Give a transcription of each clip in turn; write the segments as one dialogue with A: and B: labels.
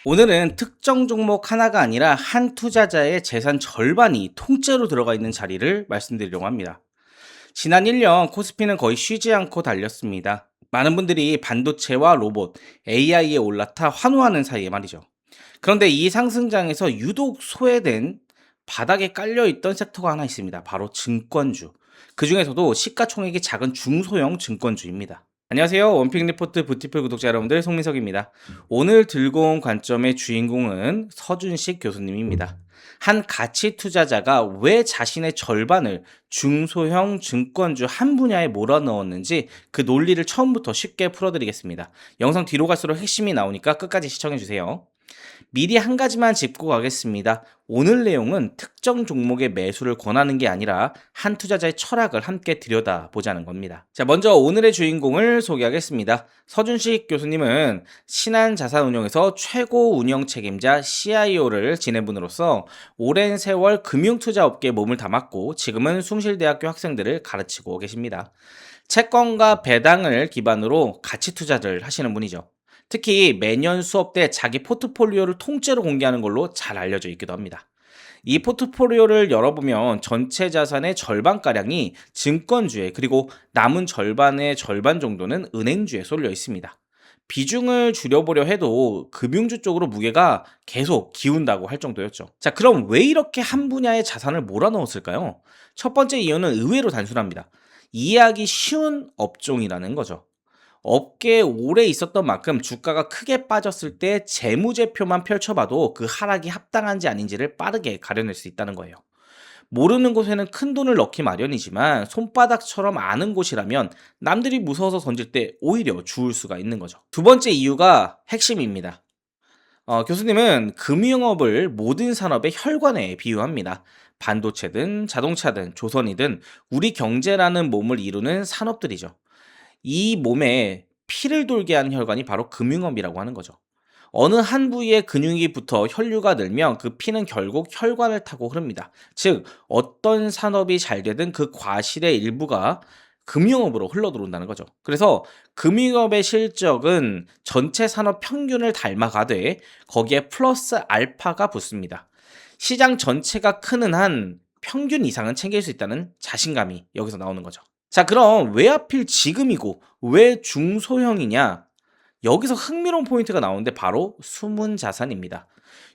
A: 오늘은 특정 종목 하나가 아니라 한 투자자의 재산 절반이 통째로 들어가 있는 자리를 말씀드리려고 합니다. 지난 1년 코스피는 거의 쉬지 않고 달렸습니다. 많은 분들이 반도체와 로봇, AI에 올라타 환호하는 사이에 말이죠. 그런데 이 상승장에서 유독 소외된 바닥에 깔려있던 섹터가 하나 있습니다. 바로 증권주. 그 중에서도 시가총액이 작은 중소형 증권주입니다. 안녕하세요. 원픽 리포트 부티풀 구독자 여러분들, 송민석입니다. 오늘 들고 온 관점의 주인공은 서준식 교수님입니다. 한 가치 투자자가 왜 자신의 절반을 중소형 증권주 한 분야에 몰아넣었는지 그 논리를 처음부터 쉽게 풀어드리겠습니다. 영상 뒤로 갈수록 핵심이 나오니까 끝까지 시청해주세요. 미리 한 가지만 짚고 가겠습니다. 오늘 내용은 특정 종목의 매수를 권하는 게 아니라 한 투자자의 철학을 함께 들여다보자는 겁니다. 자, 먼저 오늘의 주인공을 소개하겠습니다. 서준식 교수님은 신한자산운용에서 최고 운영 책임자 CIO를 지낸 분으로서 오랜 세월 금융투자업계에 몸을 담았고 지금은 숭실대학교 학생들을 가르치고 계십니다. 채권과 배당을 기반으로 가치 투자를 하시는 분이죠. 특히 매년 수업 때 자기 포트폴리오를 통째로 공개하는 걸로 잘 알려져 있기도 합니다. 이 포트폴리오를 열어보면 전체 자산의 절반가량이 증권주에, 그리고 남은 절반의 절반 정도는 은행주에 쏠려 있습니다. 비중을 줄여보려 해도 금융주 쪽으로 무게가 계속 기운다고 할 정도였죠. 자, 그럼 왜 이렇게 한 분야의 자산을 몰아넣었을까요? 첫 번째 이유는 의외로 단순합니다. 이해하기 쉬운 업종이라는 거죠. 업계에 오래 있었던 만큼 주가가 크게 빠졌을 때 재무제표만 펼쳐봐도 그 하락이 합당한지 아닌지를 빠르게 가려낼 수 있다는 거예요. 모르는 곳에는 큰 돈을 넣기 마련이지만 손바닥처럼 아는 곳이라면 남들이 무서워서 던질 때 오히려 주울 수가 있는 거죠. 두 번째 이유가 핵심입니다. 교수님은 금융업을 모든 산업의 혈관에 비유합니다. 반도체든 자동차든 조선이든 우리 경제라는 몸을 이루는 산업들이죠. 이 몸에 피를 돌게 하는 혈관이 바로 금융업이라고 하는 거죠. 어느 한 부위에 근육이 붙어 혈류가 늘면 그 피는 결국 혈관을 타고 흐릅니다. 즉, 어떤 산업이 잘 되든 그 과실의 일부가 금융업으로 흘러 들어온다는 거죠. 그래서 금융업의 실적은 전체 산업 평균을 닮아가되 거기에 플러스 알파가 붙습니다. 시장 전체가 크는 한 평균 이상은 챙길 수 있다는 자신감이 여기서 나오는 거죠. 자, 그럼 왜 하필 지금이고 왜 중소형이냐? 여기서 흥미로운 포인트가 나오는데 바로 숨은 자산입니다.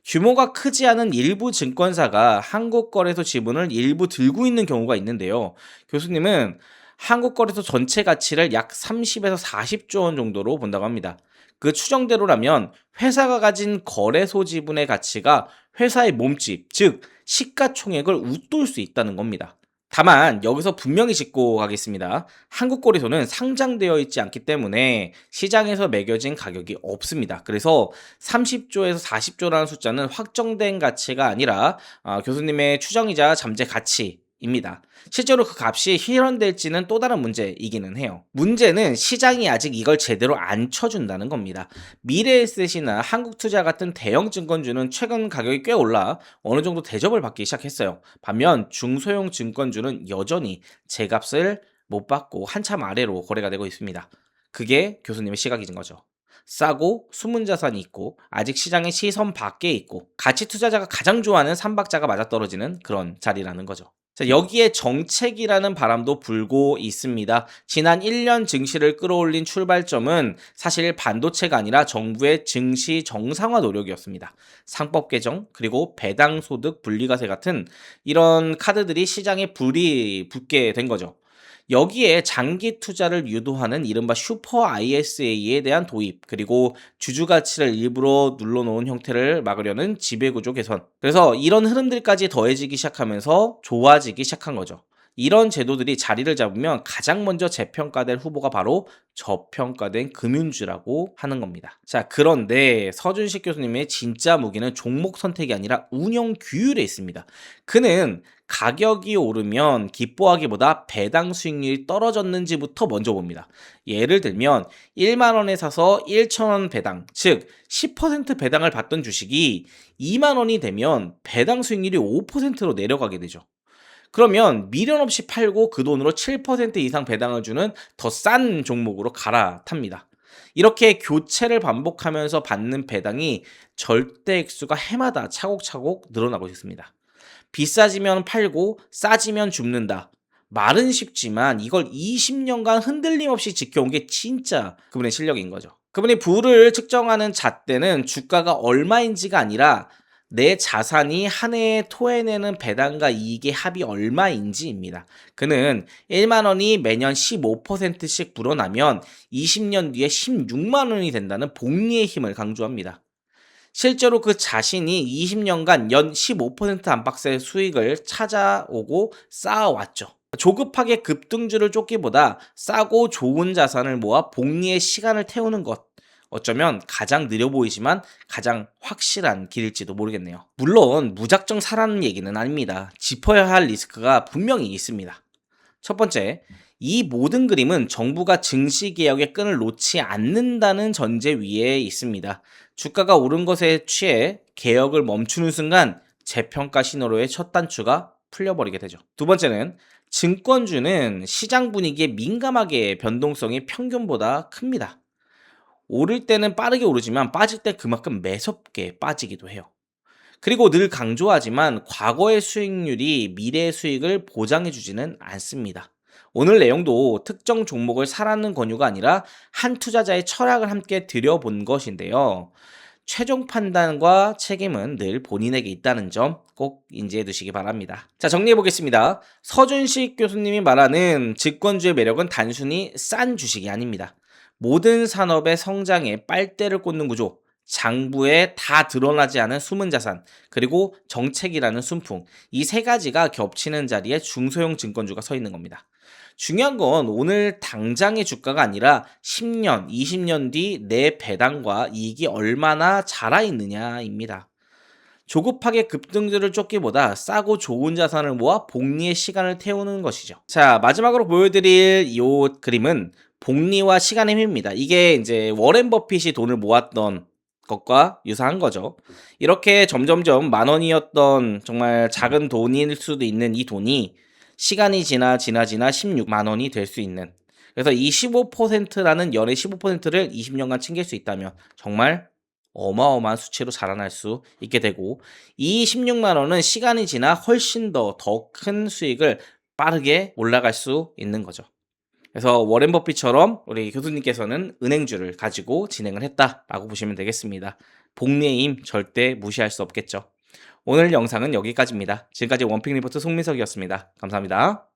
A: 규모가 크지 않은 일부 증권사가 한국거래소 지분을 일부 들고 있는 경우가 있는데요. 교수님은 한국거래소 전체 가치를 약 30에서 40조 원 정도로 본다고 합니다. 그 추정대로라면 회사가 가진 거래소 지분의 가치가 회사의 몸집, 즉 시가총액을 웃돌 수 있다는 겁니다. 다만 여기서 분명히 짚고 가겠습니다. 한국거래소는 상장되어 있지 않기 때문에 시장에서 매겨진 가격이 없습니다. 그래서 30조에서 40조라는 숫자는 확정된 가치가 아니라 교수님의 추정이자 잠재 가치입니다. 실제로 그 값이 실현될지는 또 다른 문제이기는 해요. 문제는 시장이 아직 이걸 제대로 안 쳐준다는 겁니다. 미래에셋이나 한국투자 같은 대형 증권주는 최근 가격이 꽤 올라 어느 정도 대접을 받기 시작했어요. 반면 중소형 증권주는 여전히 제값을 못 받고 한참 아래로 거래가 되고 있습니다. 그게 교수님의 시각인 거죠. 싸고 숨은 자산이 있고 아직 시장의 시선 밖에 있고 가치 투자자가 가장 좋아하는 삼박자가 맞아떨어지는 그런 자리라는 거죠. 자, 여기에 정책이라는 바람도 불고 있습니다. 지난 1년 증시를 끌어올린 출발점은 사실 반도체가 아니라 정부의 증시 정상화 노력이었습니다. 상법 개정, 그리고 배당소득 분리과세 같은 이런 카드들이 시장에 불이 붙게 된 거죠. 여기에 장기 투자를 유도하는 이른바 슈퍼 ISA에 대한 도입, 그리고 주주 가치를 일부러 눌러놓은 형태를 막으려는 지배구조 개선. 그래서 이런 흐름들까지 더해지기 시작하면서 좋아지기 시작한 거죠. 이런 제도들이 자리를 잡으면 가장 먼저 재평가될 후보가 바로 저평가된 금융주라고 하는 겁니다. 자, 그런데 서준식 교수님의 진짜 무기는 종목 선택이 아니라 운영 규율에 있습니다. 그는 가격이 오르면 기뻐하기보다 배당 수익률이 떨어졌는지부터 먼저 봅니다. 예를 들면 1만 원에 사서 1천 원 배당, 즉 10% 배당을 받던 주식이 2만 원이 되면 배당 수익률이 5%로 내려가게 되죠. 그러면 미련 없이 팔고 그 돈으로 7% 이상 배당을 주는 더 싼 종목으로 갈아탑니다. 이렇게 교체를 반복하면서 받는 배당이 절대 액수가 해마다 차곡차곡 늘어나고 있습니다. 비싸지면 팔고 싸지면 줍는다. 말은 쉽지만 이걸 20년간 흔들림 없이 지켜온 게 진짜 그분의 실력인 거죠. 그분이 부를 측정하는 잣대는 주가가 얼마인지가 아니라 내 자산이 한 해에 토해내는 배당과 이익의 합이 얼마인지입니다. 그는 1만 원이 매년 15%씩 불어나면 20년 뒤에 16만 원이 된다는 복리의 힘을 강조합니다. 실제로 그 자신이 20년간 연 15% 안팎의 수익을 찾아오고 쌓아왔죠. 조급하게 급등주를 쫓기보다 싸고 좋은 자산을 모아 복리의 시간을 태우는 것. 어쩌면 가장 느려 보이지만 가장 확실한 길일지도 모르겠네요. 물론 무작정 사라는 얘기는 아닙니다. 짚어야 할 리스크가 분명히 있습니다. 첫 번째, 이 모든 그림은 정부가 증시개혁의 끈을 놓지 않는다는 전제 위에 있습니다. 주가가 오른 것에 취해 개혁을 멈추는 순간 재평가 신호로의 첫 단추가 풀려버리게 되죠. 두 번째는 증권주는 시장 분위기에 민감하게 변동성이 평균보다 큽니다. 오를 때는 빠르게 오르지만 빠질 때 그만큼 매섭게 빠지기도 해요. 그리고 늘 강조하지만 과거의 수익률이 미래의 수익을 보장해주지는 않습니다. 오늘 내용도 특정 종목을 사라는 권유가 아니라 한 투자자의 철학을 함께 들여본 것인데요. 최종 판단과 책임은 늘 본인에게 있다는 점 꼭 인지해 두시기 바랍니다. 자, 정리해 보겠습니다. 서준식 교수님이 말하는 증권주의 매력은 단순히 싼 주식이 아닙니다. 모든 산업의 성장에 빨대를 꽂는 구조, 장부에 다 드러나지 않은 숨은 자산, 그리고 정책이라는 순풍, 이 세 가지가 겹치는 자리에 중소형 증권주가 서 있는 겁니다. 중요한 건 오늘 당장의 주가가 아니라 10년, 20년 뒤 내 배당과 이익이 얼마나 자라 있느냐입니다. 조급하게 급등주를 쫓기보다 싸고 좋은 자산을 모아 복리의 시간을 태우는 것이죠. 자, 마지막으로 보여드릴 이 그림은 복리와 시간의 힘입니다. 이게 이제 워렌 버핏이 돈을 모았던 것과 유사한 거죠. 이렇게 점점점 만 원이었던 정말 작은 돈일 수도 있는 이 돈이 시간이 지나 16만 원이 될 수 있는, 그래서 이 15%라는 연의 15%를 20년간 챙길 수 있다면 정말 어마어마한 수치로 자라날 수 있게 되고, 이 16만 원은 시간이 지나 훨씬 더 큰 수익을 빠르게 올라갈 수 있는 거죠. 그래서 워렌 버핏처럼 우리 교수님께서는 은행주를 가지고 진행을 했다라고 보시면 되겠습니다. 복리의 힘 절대 무시할 수 없겠죠. 오늘 영상은 여기까지입니다. 지금까지 원픽 리포트 송민석이었습니다. 감사합니다.